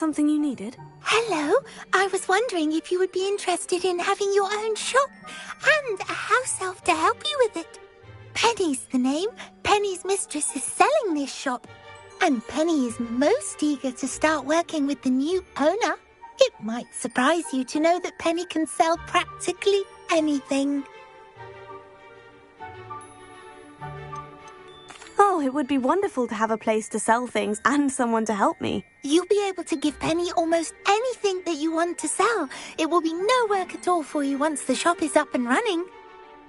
Something you needed? Hello, I was wondering if you would be interested in having your own shop and a house elf to help you with it. Penny's the name. Penny's mistress is selling this shop, and Penny is most eager to start working with the new owner. It might surprise you to know that Penny can sell practically anything. Oh, it would be wonderful to have a place to sell things and someone to help me. You'll be able to give Penny almost anything that you want to sell. It will be no work at all for you once the shop is up and running.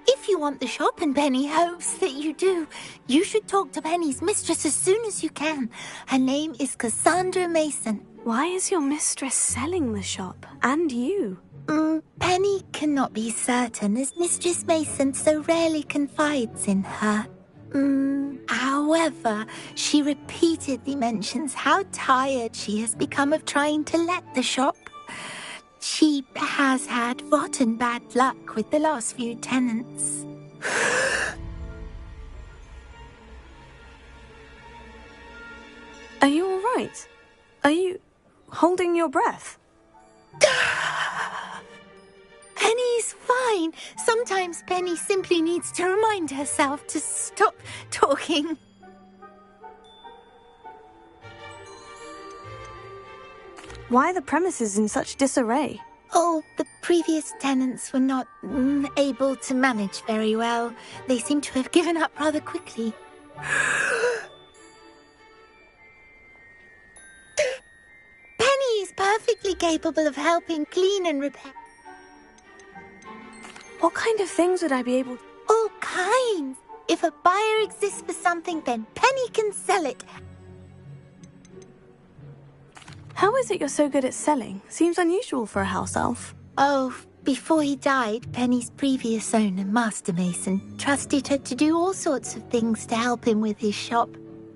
If you want the shop, and Penny hopes that you do, you should talk to Penny's mistress as soon as you can. Her name is Cassandra Mason. Why is your mistress selling the shop? And you? Penny cannot be certain, as Mistress Mason so rarely confides in her. However, she repeatedly mentions how tired she has become of trying to let the shop. She has had rotten bad luck with the last few tenants. Are you all right? Are you holding your breath? Penny's fine. Sometimes Penny simply needs to remind herself to stop talking. Why are the premises in such disarray? Oh, the previous tenants were not able to manage very well. They seem to have given up rather quickly. Penny is perfectly capable of helping clean and repair. What kind of things would I be able to... All kinds. If a buyer exists for something, then Penny can sell it. How is it you're so good at selling? Seems unusual for a house elf. Oh, before he died, Penny's previous owner, Master Mason, trusted her to do all sorts of things to help him with his shop.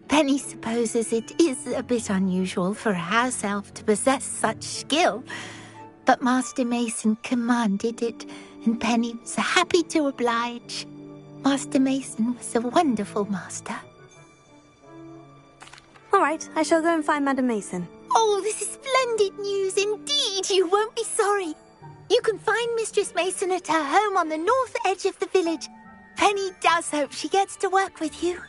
Penny supposes it is a bit unusual for a house elf to possess such skill, but Master Mason commanded it, and Penny was happy to oblige. Master Mason was a wonderful master. All right, I shall go and find Madam Mason. Oh, this is splendid news indeed. You won't be sorry. You can find Mistress Mason at her home on the north edge of the village. Penny does hope she gets to work with you.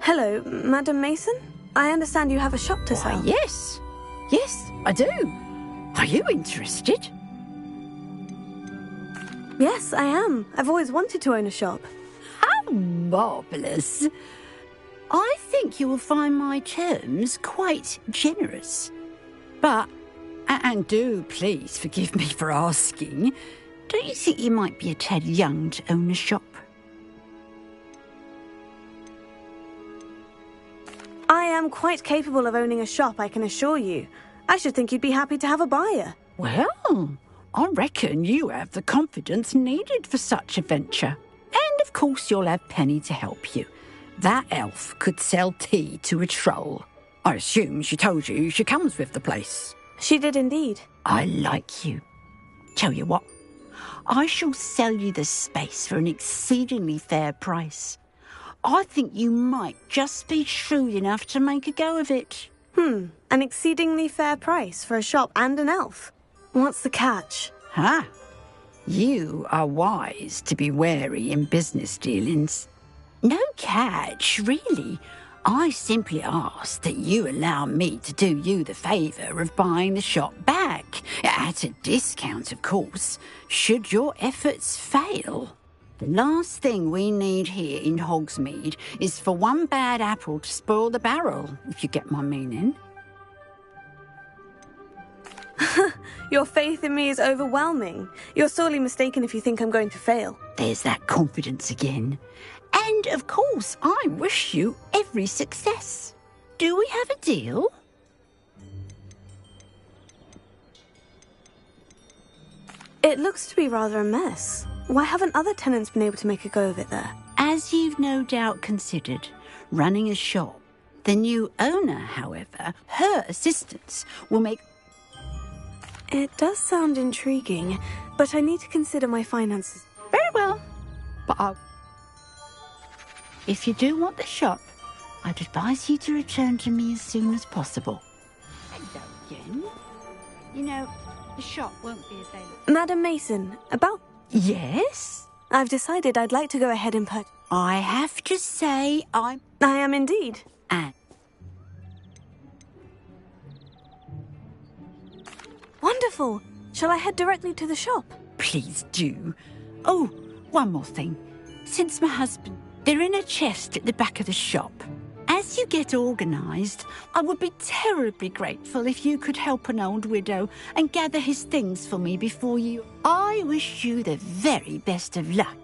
Hello, Madam Mason? I understand you have a shop to sell. Yes. Yes, I do. Are you interested? Yes, I am. I've always wanted to own a shop. How marvellous. I think you will find my terms quite generous. But, and do please forgive me for asking, don't you think you might be a tad young to own a shop? I am quite capable of owning a shop, I can assure you. I should think you'd be happy to have a buyer. Well, I reckon you have the confidence needed for such a venture. And of course you'll have Penny to help you. That elf could sell tea to a troll. I assume she told you she comes with the place. She did indeed. I like you. Tell you what, I shall sell you the space for an exceedingly fair price. I think you might just be shrewd enough to make a go of it. An exceedingly fair price for a shop and an elf. What's the catch? You are wise to be wary in business dealings. No catch, really. I simply ask that you allow me to do you the favour of buying the shop back, at a discount, of course, should your efforts fail. The last thing we need here in Hogsmeade is for one bad apple to spoil the barrel, if you get my meaning. Your faith in me is overwhelming. You're sorely mistaken if you think I'm going to fail. There's that confidence again. And, of course, I wish you every success. Do we have a deal? It looks to be rather a mess. Why haven't other tenants been able to make a go of it there? As you've no doubt considered, running a shop. The new owner, however, her assistants will make... It does sound intriguing, but I need to consider my finances. Very well. But if you do want the shop, I'd advise you to return to me as soon as possible. Hello again. You know, the shop won't be available. Madam Mason, about... Yes? I've decided I'd like to go ahead and purchase... I have to say I am indeed. And Wonderful. Shall I head directly to the shop? please do. Oh, one more thing. Since my husband... They're in a chest at the back of the shop. As you get organised, I would be terribly grateful if you could help an old widow and gather his things for me before you... I wish you the very best of luck.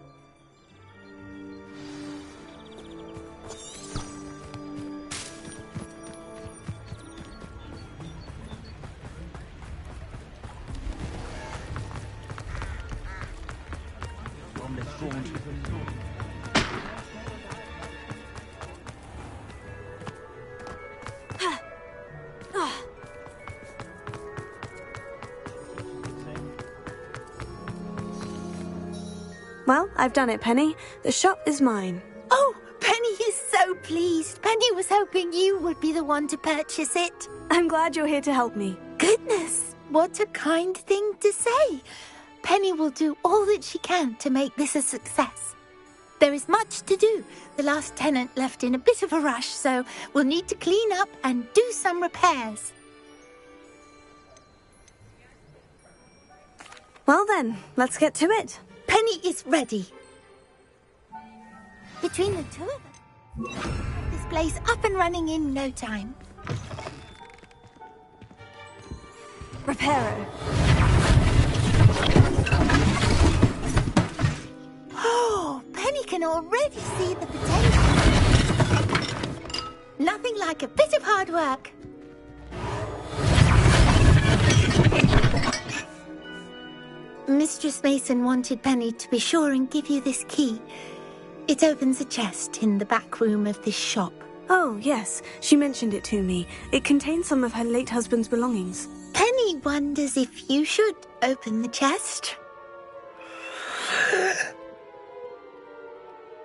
Well, I've done it, Penny. The shop is mine. Oh, Penny is so pleased. Penny was hoping you would be the one to purchase it. I'm glad you're here to help me. Goodness, what a kind thing to say. Penny will do all that she can to make this a success. There is much to do. The last tenant left in a bit of a rush, so we'll need to clean up and do some repairs. Well then, let's get to it. Penny is ready. Between the two of us, this place up and running in no time. Reparo. Oh, Penny can already see the potential. Nothing like a bit of hard work. Mistress Mason wanted Penny to be sure and give you this key. It opens a chest in the back room of this shop. Oh, yes. She mentioned it to me. It contains some of her late husband's belongings. Penny wonders if you should open the chest.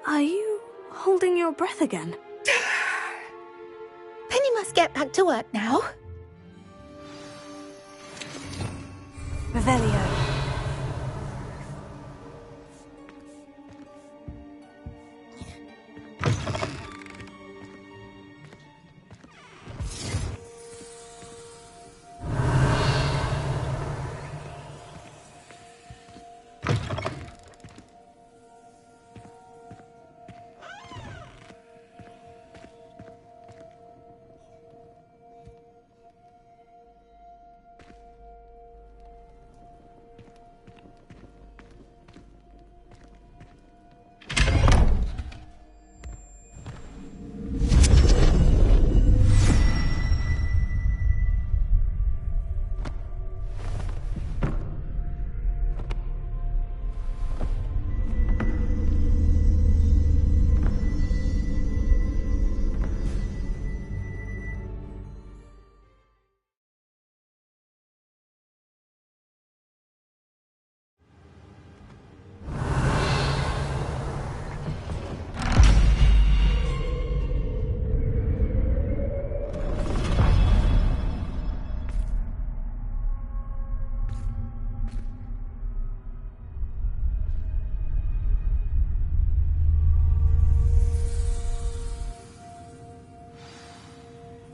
Are you holding your breath again? Penny must get back to work now. Revelio.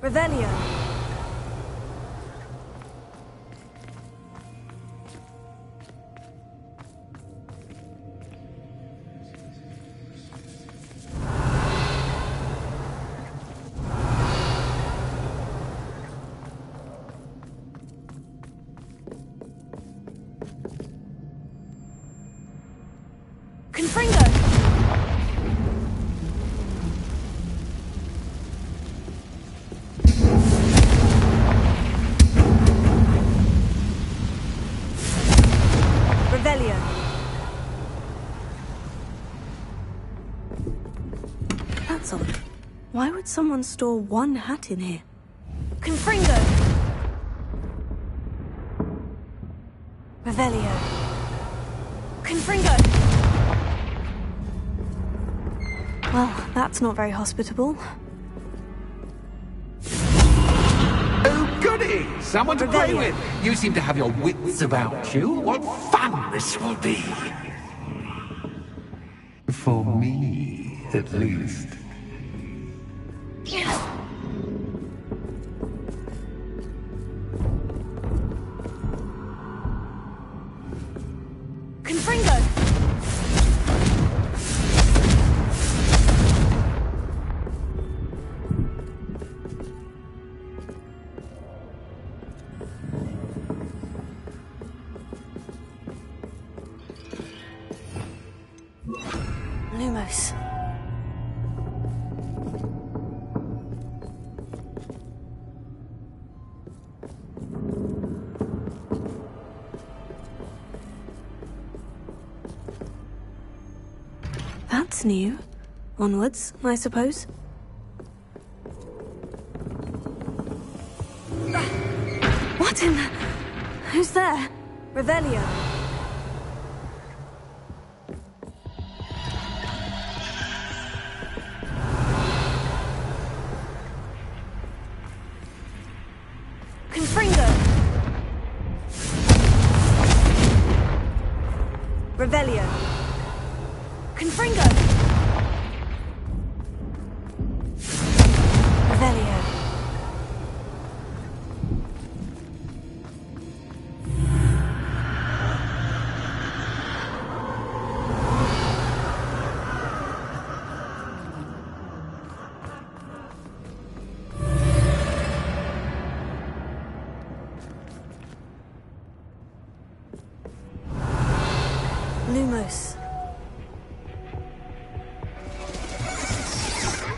Revelio. Confringo. Why would someone store one hat in here? Confringo! Revelio. Confringo! Well, that's not very hospitable. Oh, goody! Someone to play with! You seem to have your wits about you. What fun this will be! For me, at least. Confringo! Lumos. That's new. Onwards, I suppose. What in the... Who's there? Revelio. Confringo. Revelio. Confringo. Revelio. Lumos.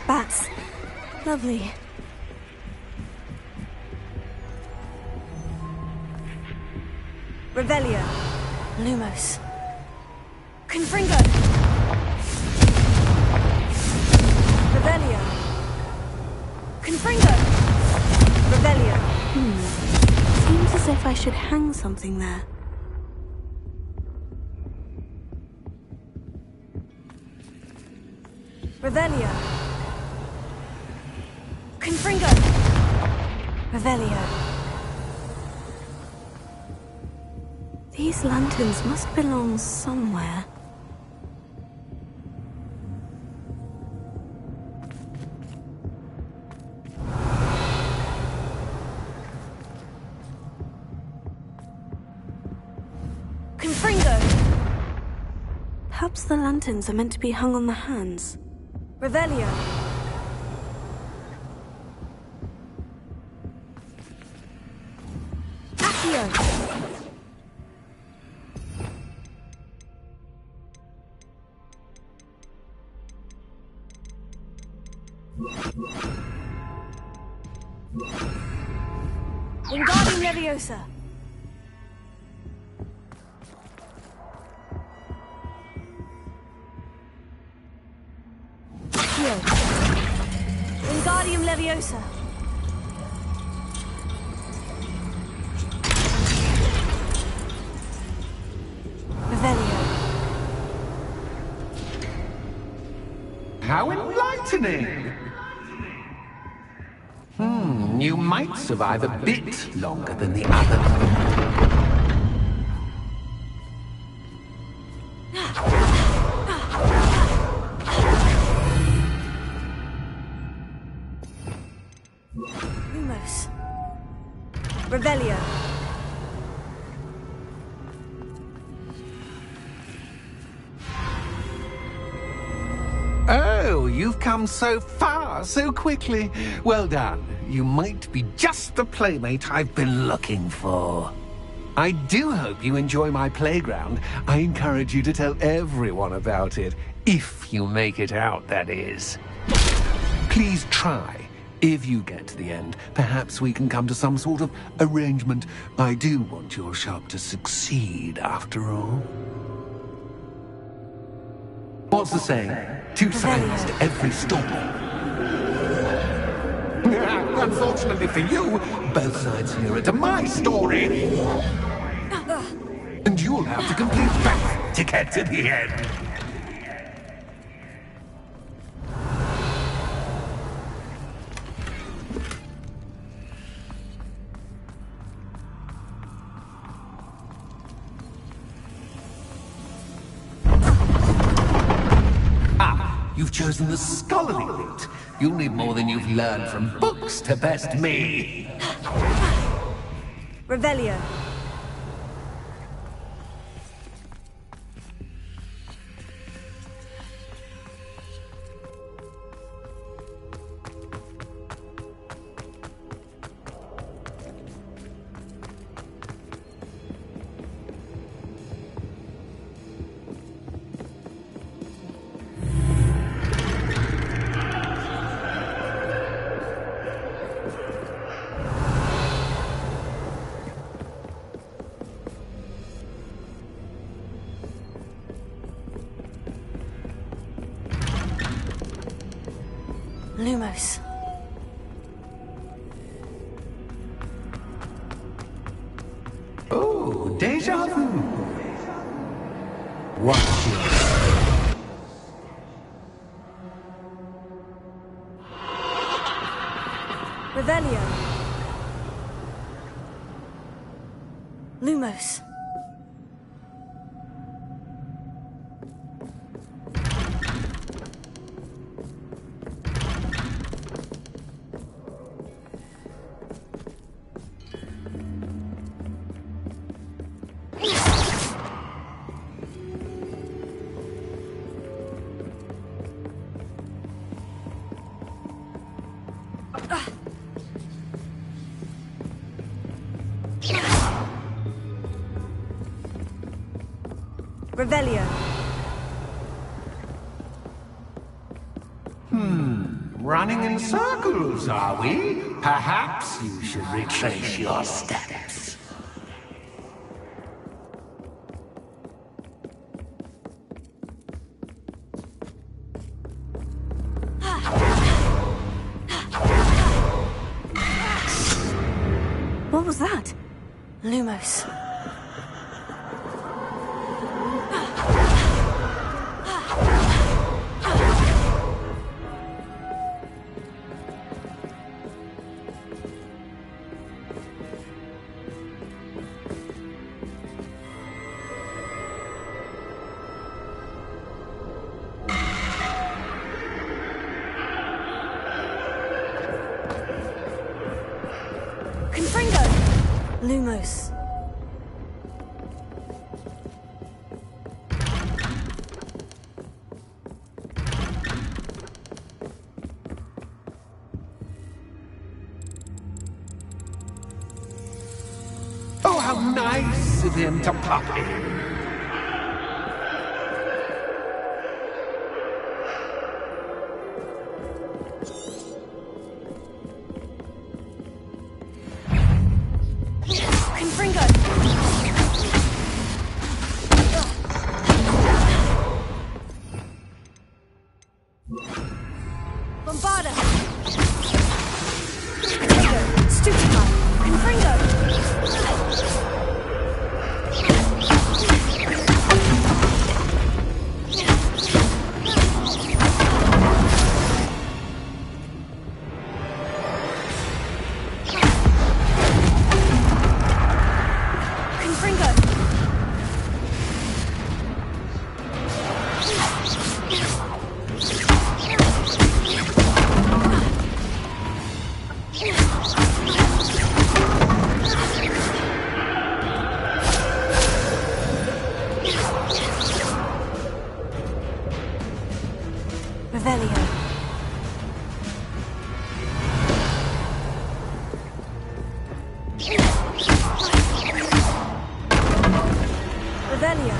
Bats. Lovely. Revelio. Lumos. Confringo. Revelio. Confringo. Revelio. Seems as if I should hang something there. Revelio. Confringo. Revelio. These lanterns must belong somewhere. Confringo. Perhaps the lanterns are meant to be hung on the hands. Revelio. Accio. Wingardium Leviosa. Accio. Wingardium Leviosa. Revelio. How enlightening! You might survive a bit longer than the other. Lumos. Revelio. Oh, you've come so far so quickly. Well done. You might be just the playmate I've been looking for. I do hope you enjoy my playground. I encourage you to tell everyone about it. If you make it out, that is. Please try. If you get to the end, perhaps we can come to some sort of arrangement. I do want your shop to succeed, after all. What's the saying? Two sides to every story. Unfortunately for you, both sides here are to my story. And you'll have to complete both to get to the end. You've chosen the scholarly route. You'll need more than you've learned from books to best me. Revelio. Lumos. Oh, deja vu. Watch it. Revelio. Lumos. Revelio. Running in circles, are we? Perhaps you should retrace your steps. What was that? Lumos. Confringo! Lumos. Oh, how nice of him to pop in. Confringo! Bombarda! Confringo! Stupefy! Confringo! Revelio. Revelio.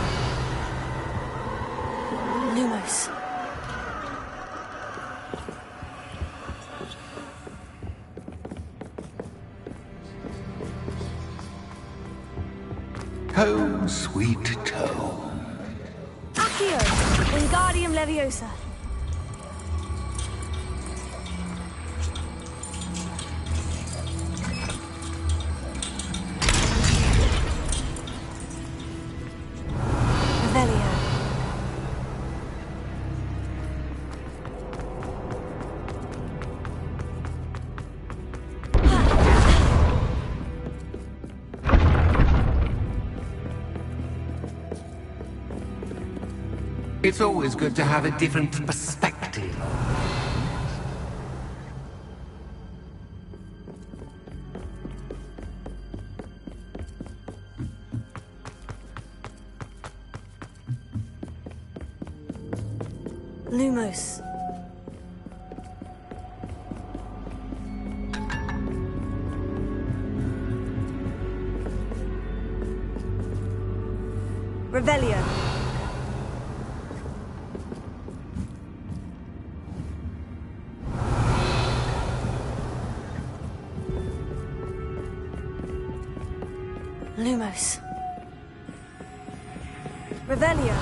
Lumos. Home, sweet home. Accio. Wingardium Leviosa. It's always good to have a different perspective. Lumos. Revelio. Lumos. Revelio.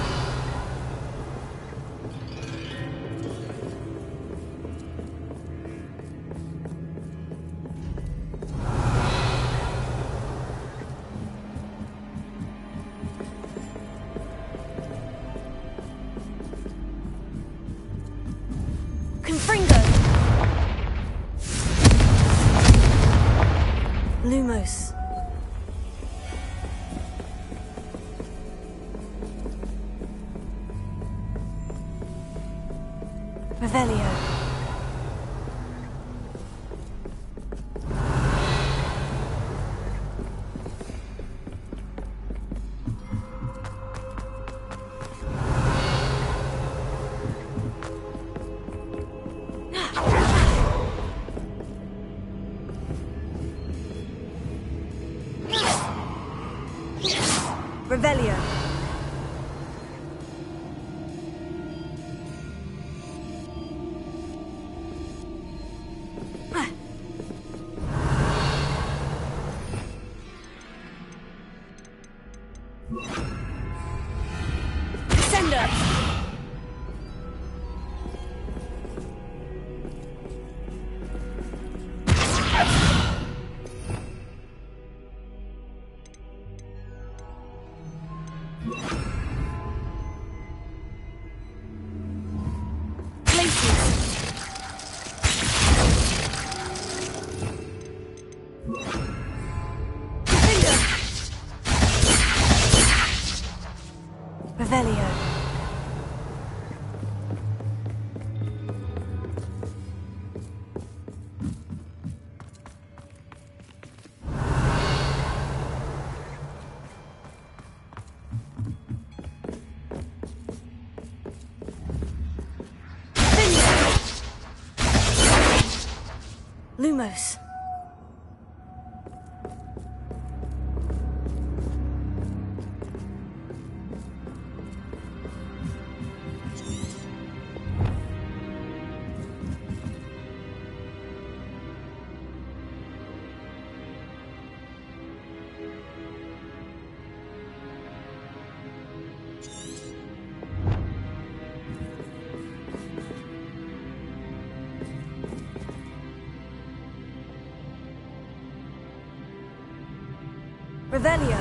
Confringo. Lumos. Revelio. Revelio. Descender. Revelio. Lumos. Revelio.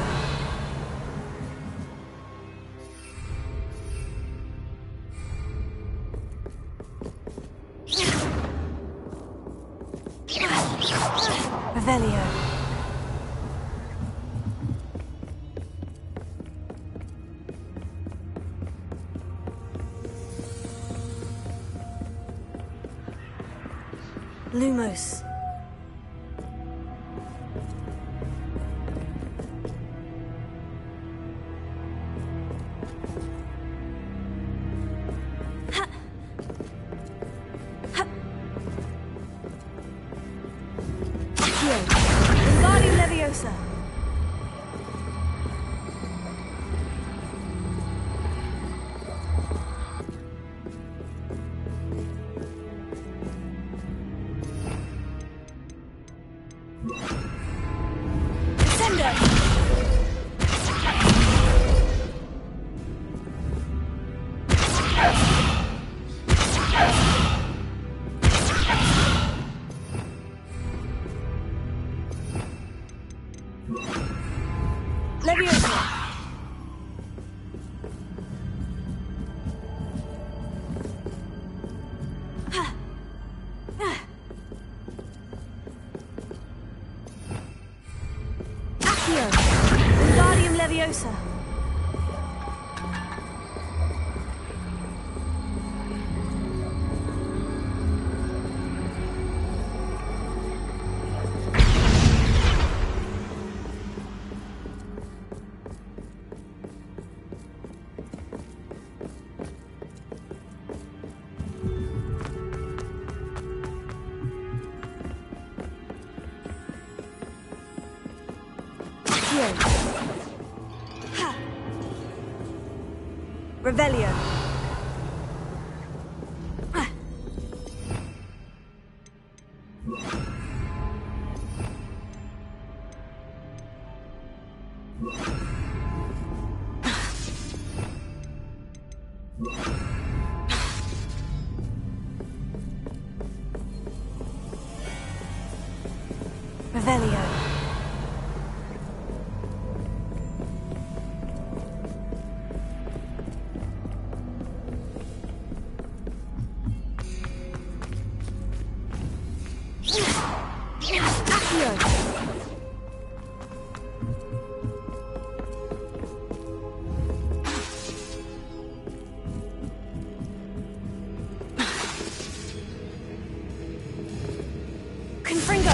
Revelio. Lumos. Wingardium Leviosa. Descender. Leviosa. Accio. Wingardium Leviosa. Accio. Revelio. Revelio. Confringo.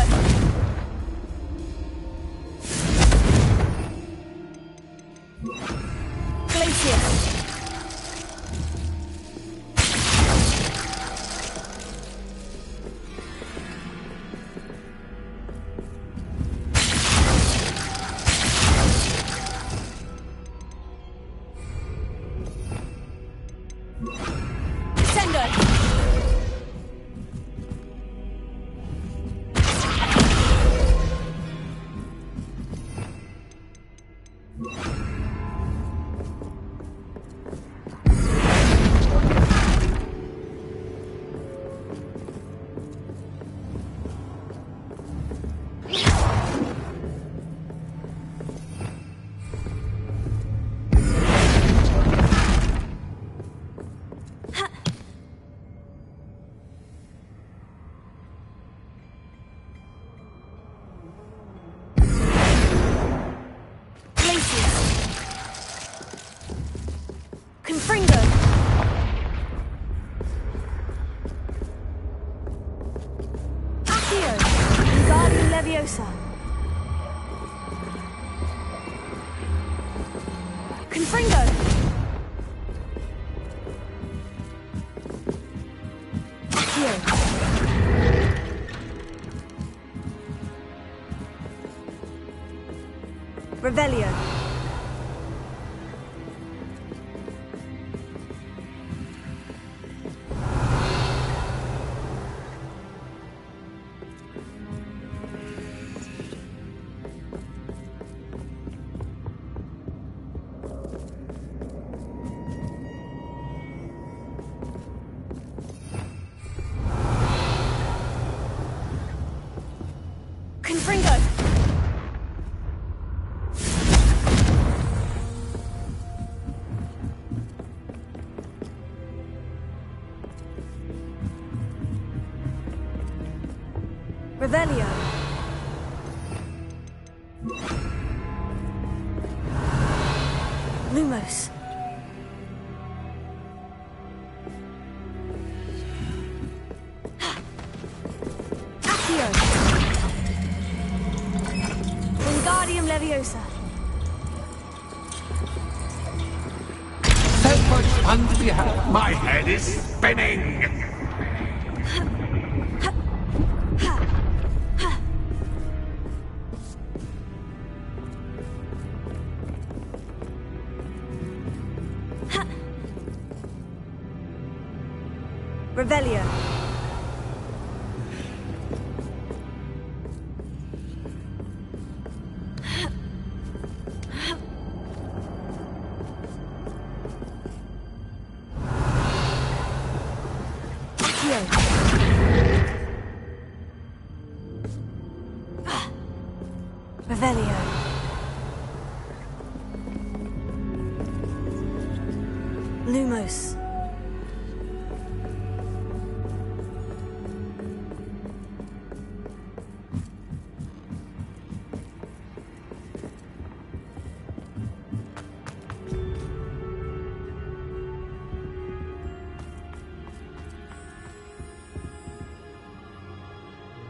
Glacier. Sendo. Confringo. Accio. Guardian Leviosa. Confringo. Accio. Revelio. Confringo. Revelio. Lumos. Accio. Wingardium Leviosa. So much fun to be had. My head is spinning. Revelio. Accio. Revelio. Lumos.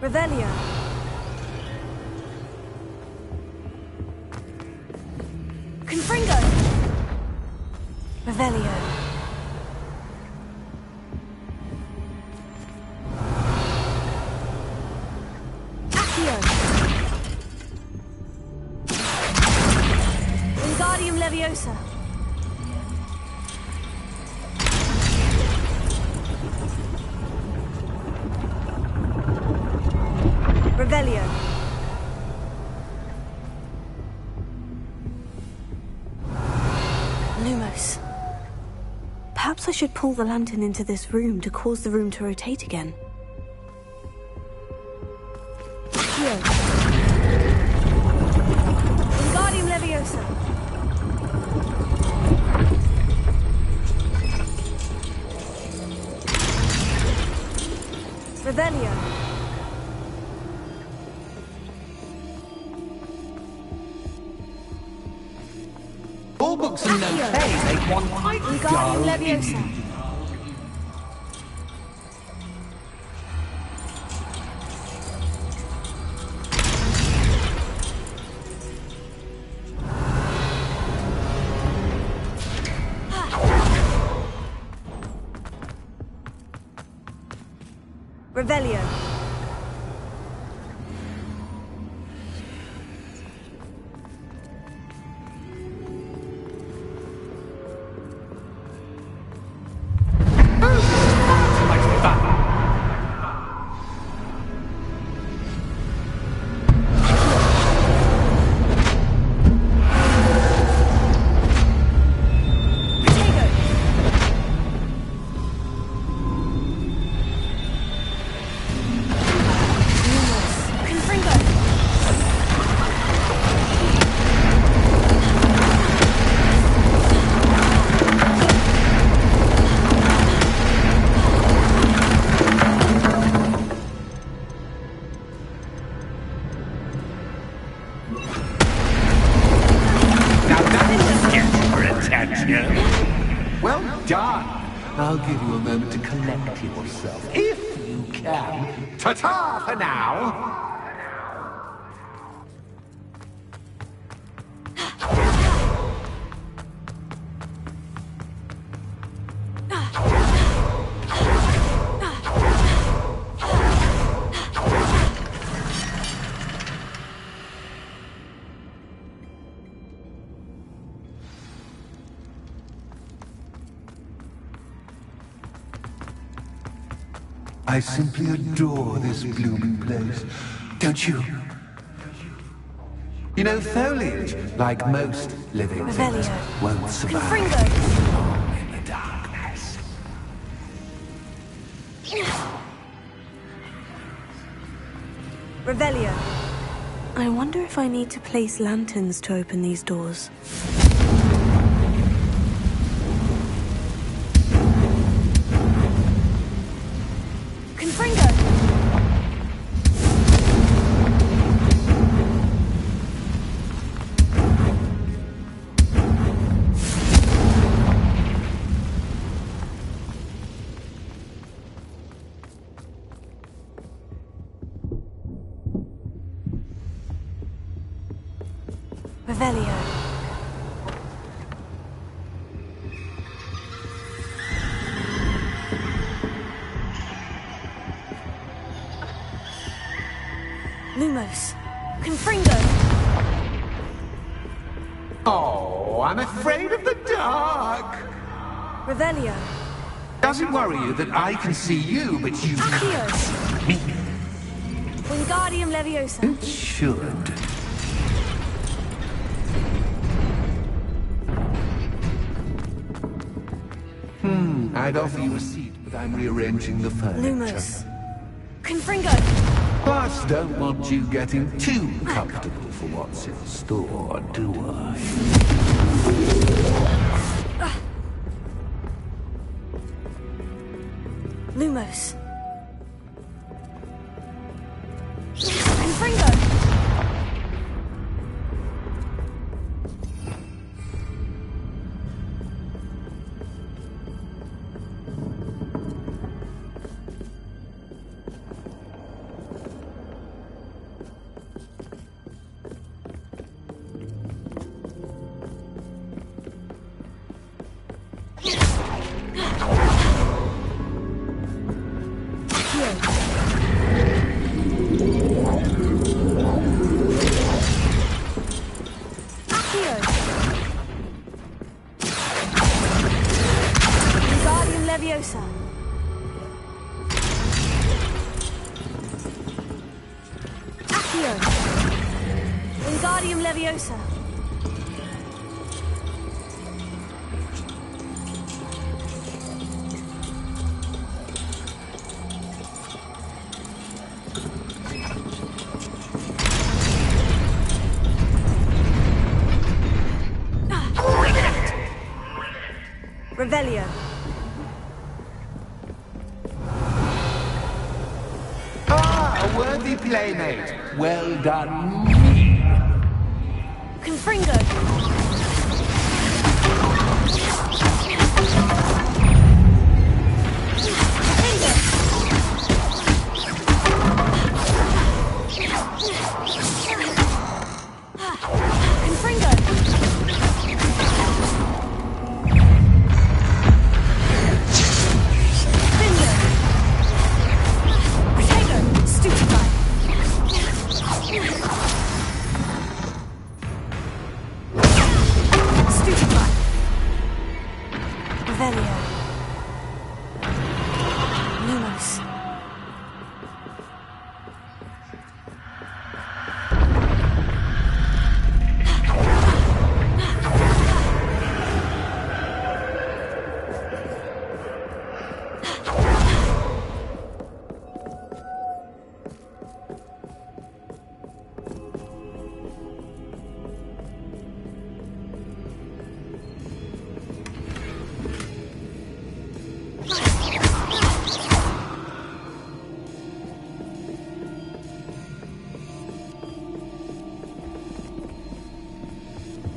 Revelio. Confringo. Revelio. Accio. Leviosa. Revelio. Lumos. Perhaps I should pull the lantern into this room to cause the room to rotate again. Here. Wingardium Leviosa. Revelio. All books and no play make one quite Wingardium dull Leviosa. indeed. Revelio. Well done. I'll give you a moment to collect yourself, if you can. Ta-ta for now. I simply adore this blooming place, don't you? You know, foliage, like most living things, Revelio. won't survive Confringo. long in the darkness. Revelio. I wonder if I need to place lanterns to open these doors. Confringo. Revelio. Lumos. Confringo. Oh, I'm afraid of the dark. Revelio. Does it worry you that I can see you, but you Accios. me? Wingardium Leviosa. It should. I'd offer you a seat, but I'm rearranging the furniture. Lumos. Confringo. Plus, don't want you getting too comfortable for what's in store, do I? Lumos. Confringo. Accio. Wingardium Leviosa. Revelio. Ah, a worthy playmate. Well done. Confringo.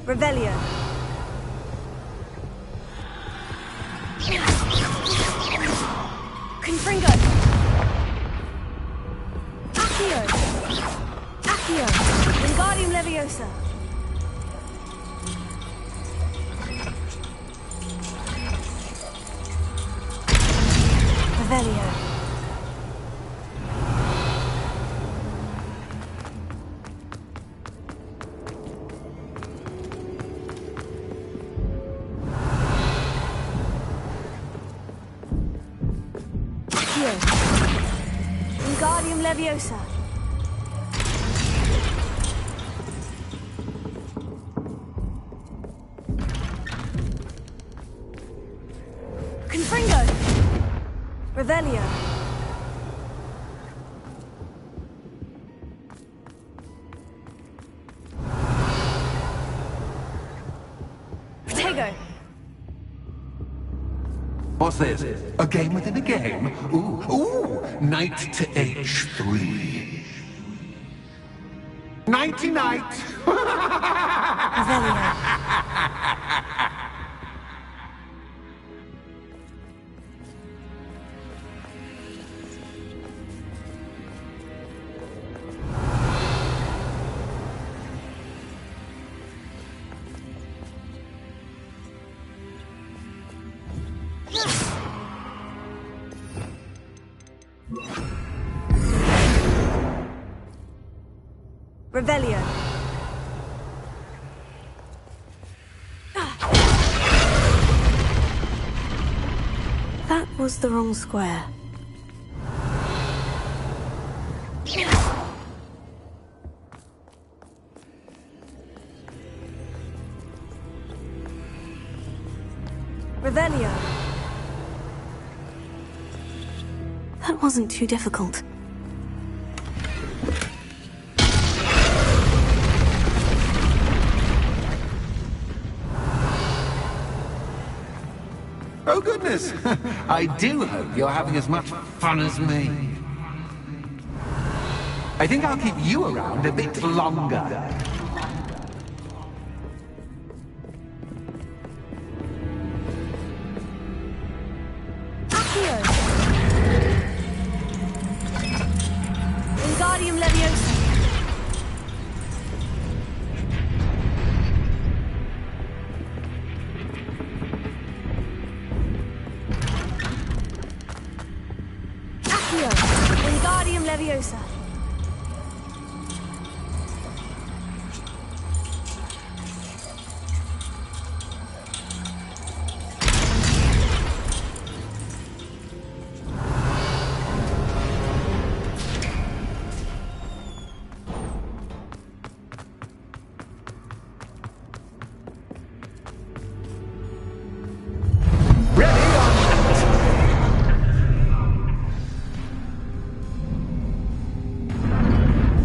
Revelio. Confringo. Accio. Accio. Wingardium Leviosa. Revelio. Wingardium Leviosa. Confringo. Revelio. Protego. What's this? A game within a game? Ooh, knight to h3. Nighty-night! Revelio. Revelio. That was the wrong square. Revelio. That wasn't too difficult. Oh, goodness! I do hope you're having as much fun as me. I think I'll keep you around a bit longer. Accio. Wingardium Leviosa. Wingardium Leviosa.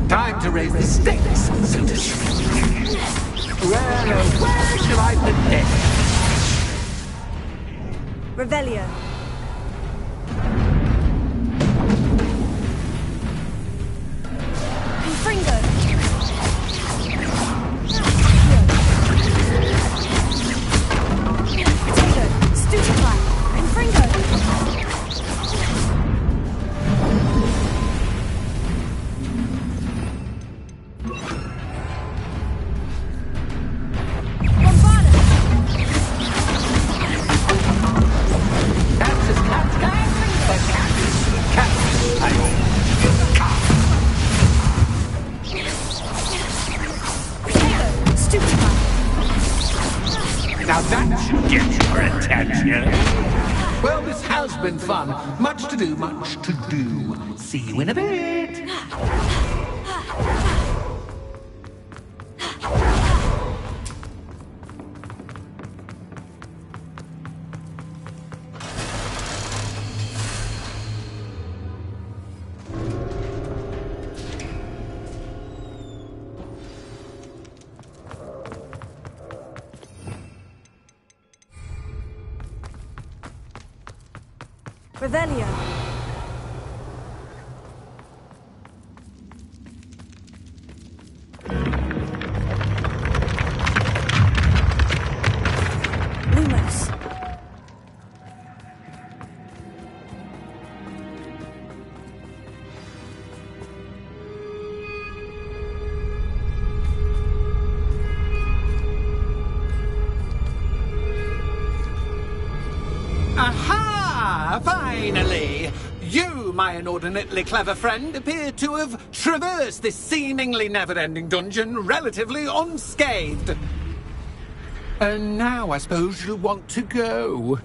Time to raise the stakes, so to speak. Where shall I begin? Revelio. Confringo. Potato. Stupefy. Confringo. Now that should get your attention. Well, this has been fun. Much to do, much to do. See you in a bit. Revelio. Lumos. Aha! Finally! You, my inordinately clever friend, appear to have traversed this seemingly never-ending dungeon relatively unscathed. And now I suppose you want to go.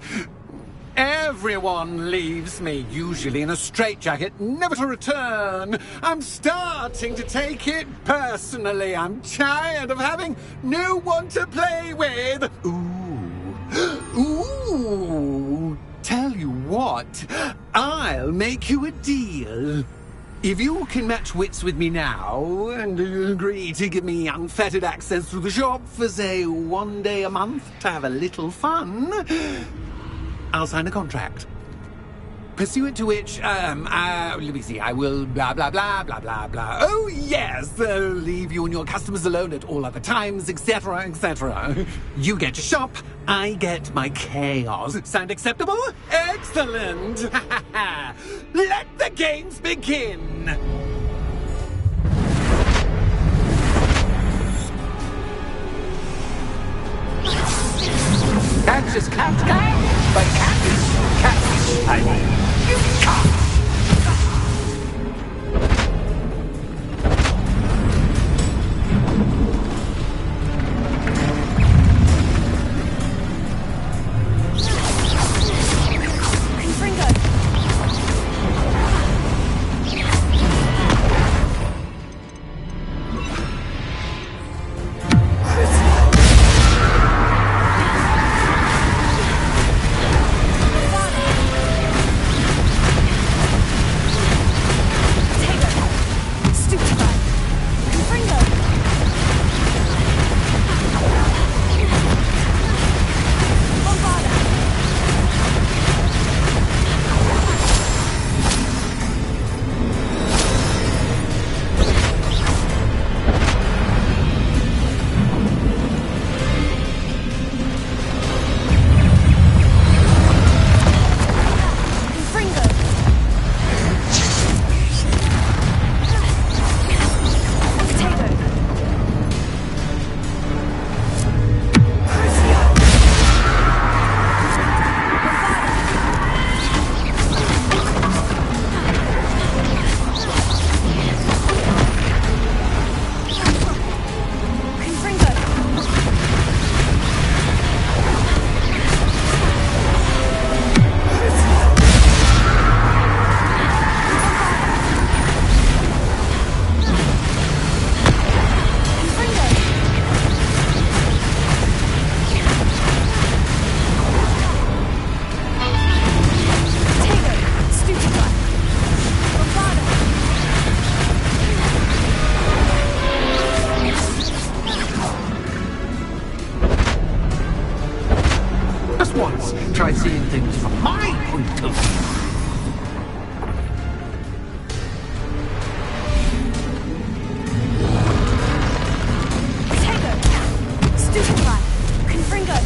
Everyone leaves me, usually in a straitjacket, never to return. I'm starting to take it personally. I'm tired of having no one to play with. Ooh. Tell you what, I'll make you a deal. If you can match wits with me now, and agree to give me unfettered access to the shop for, say, 1 day a month to have a little fun, I'll sign a contract. Pursuant to which, let me see, I will blah, blah, blah, blah, blah, blah. Oh, yes, leave you and your customers alone at all other times, etc., etc. You get your shop, I get my chaos. Sound acceptable? Excellent! Let the games begin! That's just cat guy, but cat is cat. I mean, you can't. seeing things from my point of view. Stupefy! Confringo!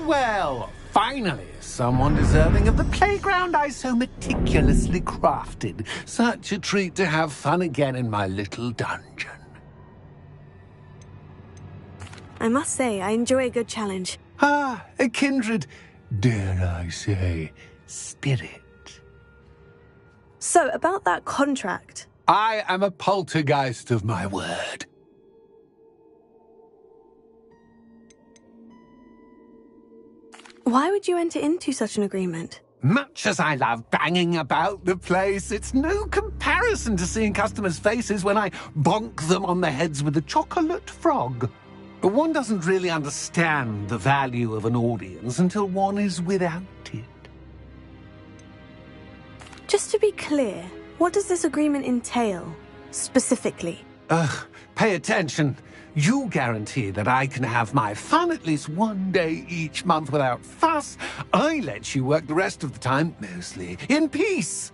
Well, finally, someone deserving of the playground I so meticulously crafted. Such a treat to have fun again in my little dungeon. I must say, I enjoy a good challenge. Ah, a kindred, dare I say, spirit. So, about that contract. I am a poltergeist of my word. Why would you enter into such an agreement? Much as I love banging about the place, it's no comparison to seeing customers' faces when I bonk them on the heads with a chocolate frog. One doesn't really understand the value of an audience until one is without it. Just to be clear, what does this agreement entail, specifically? Pay attention. You guarantee that I can have my fun at least one day each month without fuss. I let you work the rest of the time, mostly in peace.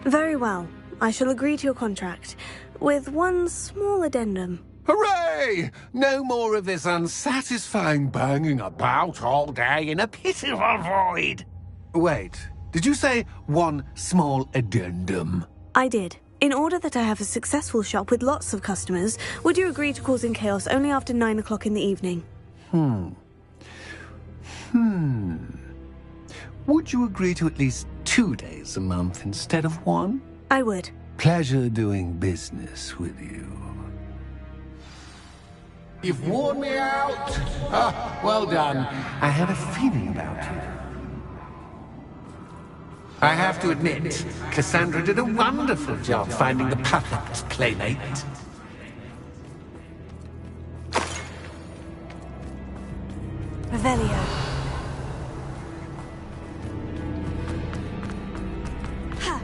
Very well. I shall agree to your contract, with one small addendum. Hooray! No more of this unsatisfying banging about all day in a pit of a void. Wait, did you say one small addendum? I did. In order that I have a successful shop with lots of customers, would you agree to causing chaos only after 9 o'clock in the evening? Would you agree to at least 2 days a month instead of one? I would. Pleasure doing business with you. You've worn me out. Ah, well done. I had a feeling about you. I have to admit, Cassandra did a wonderful job finding the perfect playmate. Revelio. Ha!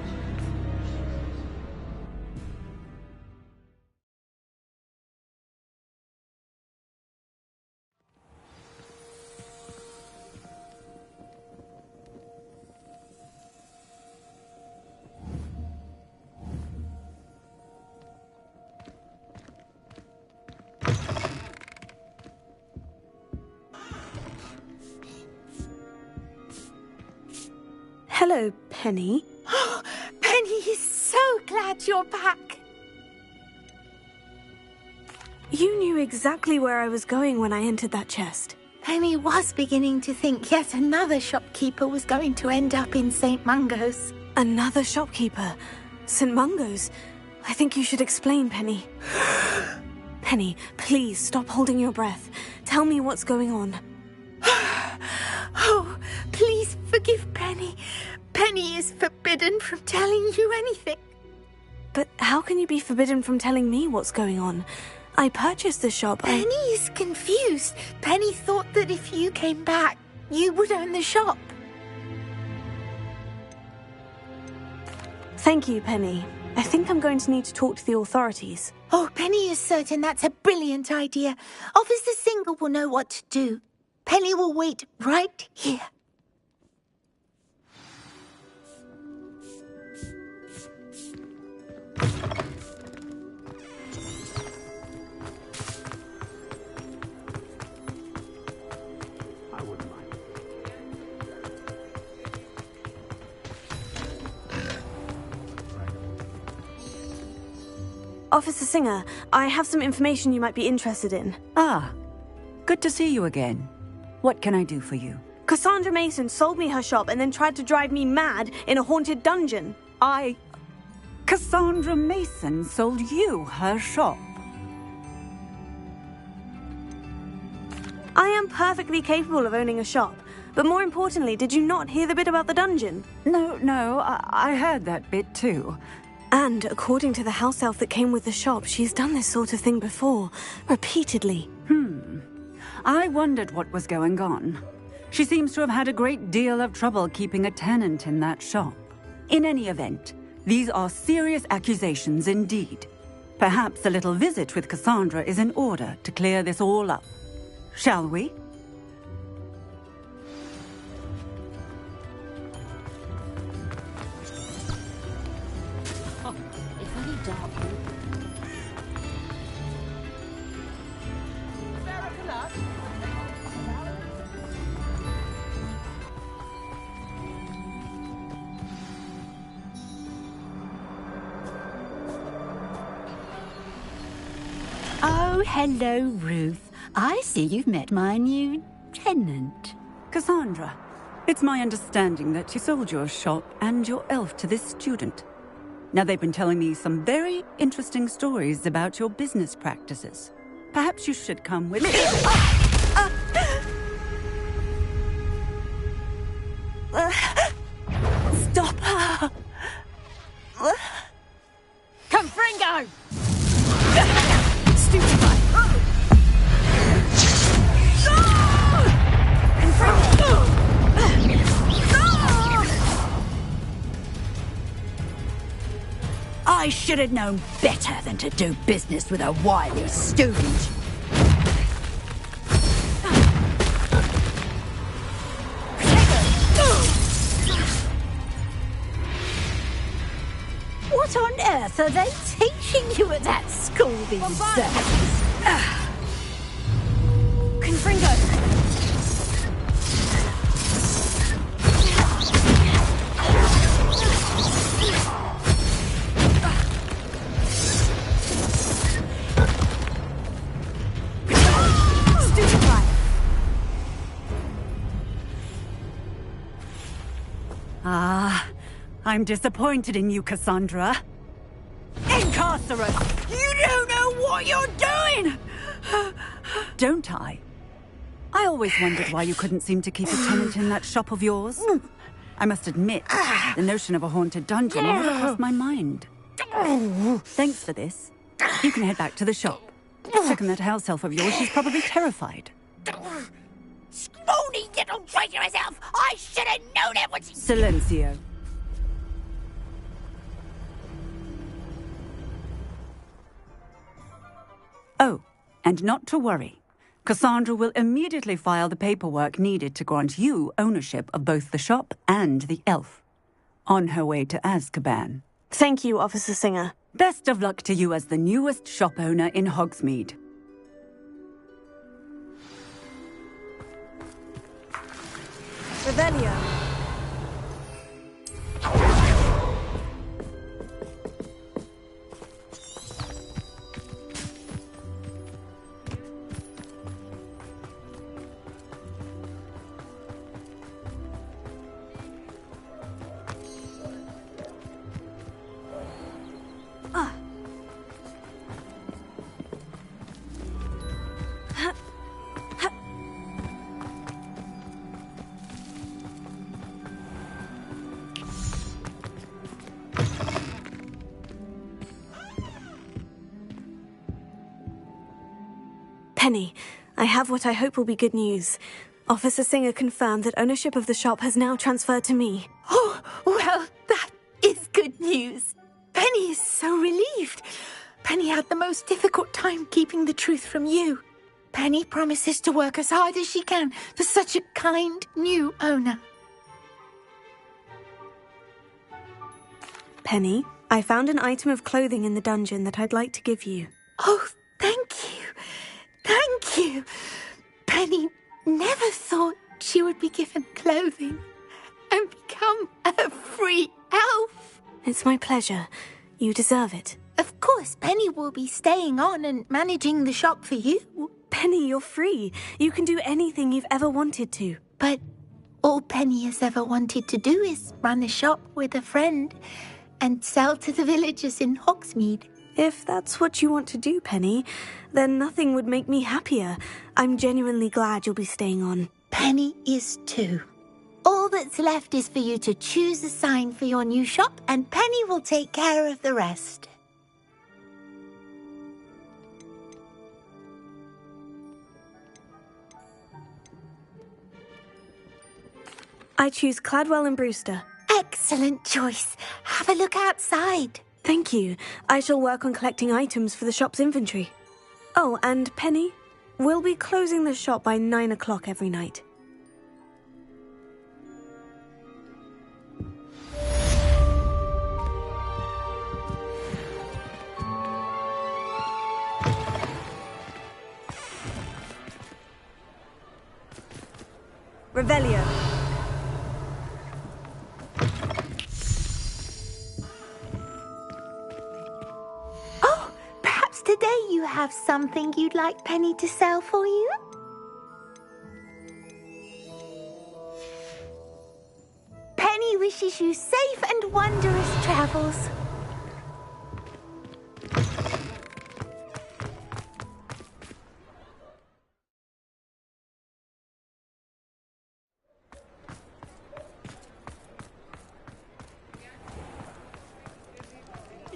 Hello, Penny. Penny is so glad you're back. You knew exactly where I was going when I entered that chest. Penny was beginning to think yet another shopkeeper was going to end up in St. Mungo's. Another shopkeeper? St. Mungo's? I think you should explain, Penny. Penny, please stop holding your breath. Tell me what's going on. Oh, please forgive Penny. Penny is forbidden from telling you anything. But how can you be forbidden from telling me what's going on? I purchased the shop. Penny is confused. Penny thought that if you came back, you would own the shop. Thank you, Penny. I think I'm going to need to talk to the authorities. Oh, Penny is certain that's a brilliant idea. Officer Singer will know what to do. Penny will wait right here. I wouldn't mind. Officer Singer, I have some information you might be interested in. Ah, good to see you again. What can I do for you? Cassandra Mason sold me her shop and then tried to drive me mad in a haunted dungeon. Cassandra Mason sold you her shop? I am perfectly capable of owning a shop. But more importantly, did you not hear the bit about the dungeon? No, I heard that bit too. And according to the house elf that came with the shop, she's done this sort of thing before, repeatedly. I wondered what was going on. She seems to have had a great deal of trouble keeping a tenant in that shop. In any event, these are serious accusations indeed. Perhaps a little visit with Cassandra is in order to clear this all up. Shall we? Oh, hello, Ruth. I see you've met my new tenant. Cassandra, it's my understanding that you sold your shop and your elf to this student. Now, they've been telling me some very interesting stories about your business practices. Perhaps you should come with me. Stop her! Confringo! Stupefy! I should have known better than to do business with a wily student. What on earth are they teaching you at that school these days? Confringo! I'm disappointed in you, Cassandra. Incarcerate! You don't know what you're doing! Don't I? I always wondered why you couldn't seem to keep a tenant in that shop of yours. I must admit, the notion of a haunted dungeon never crossed my mind. Thanks for this. You can head back to the shop. Check on that house elf of yours. She's probably terrified. Scrawny little traitorous elf! I should have known it was... Silencio. Oh, and not to worry. Cassandra will immediately file the paperwork needed to grant you ownership of both the shop and the elf. On her way to Azkaban. Thank you, Officer Singer. Best of luck to you as the newest shop owner in Hogsmeade. Revelio. Penny, I have what I hope will be good news. Officer Singer confirmed that ownership of the shop has now transferred to me. Oh, well, that is good news. Penny is so relieved. Penny had the most difficult time keeping the truth from you. Penny promises to work as hard as she can for such a kind new owner. Penny, I found an item of clothing in the dungeon that I'd like to give you. Oh, thank you. Thank you. Penny never thought she would be given clothing and become a free elf. It's my pleasure. You deserve it. Of course, Penny will be staying on and managing the shop for you. Penny, you're free. You can do anything you've ever wanted to. But all Penny has ever wanted to do is run a shop with a friend and sell to the villagers in Hogsmeade. If that's what you want to do, Penny, then nothing would make me happier. I'm genuinely glad you'll be staying on. Penny is too. All that's left is for you to choose a sign for your new shop, and Penny will take care of the rest. I choose Cladwell and Brewster. Excellent choice. Have a look outside. Thank you. I shall work on collecting items for the shop's inventory. Oh, and Penny, we'll be closing the shop by 9 o'clock every night. Revelio. Oh, perhaps today you have something you'd like Penny to sell for you? Penny wishes you safe and wondrous travels.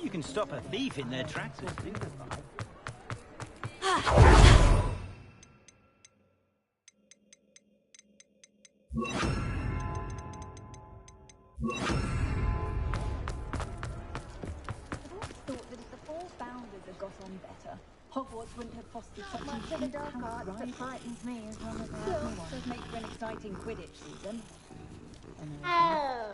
You can stop a thief in their tracks. Thought that if the four founders had got on better, Hogwarts wouldn't have fostered such Much of the dark arts that rivalry. frightens me as long as I Well, have me one. does make for an exciting Quidditch season. Oh.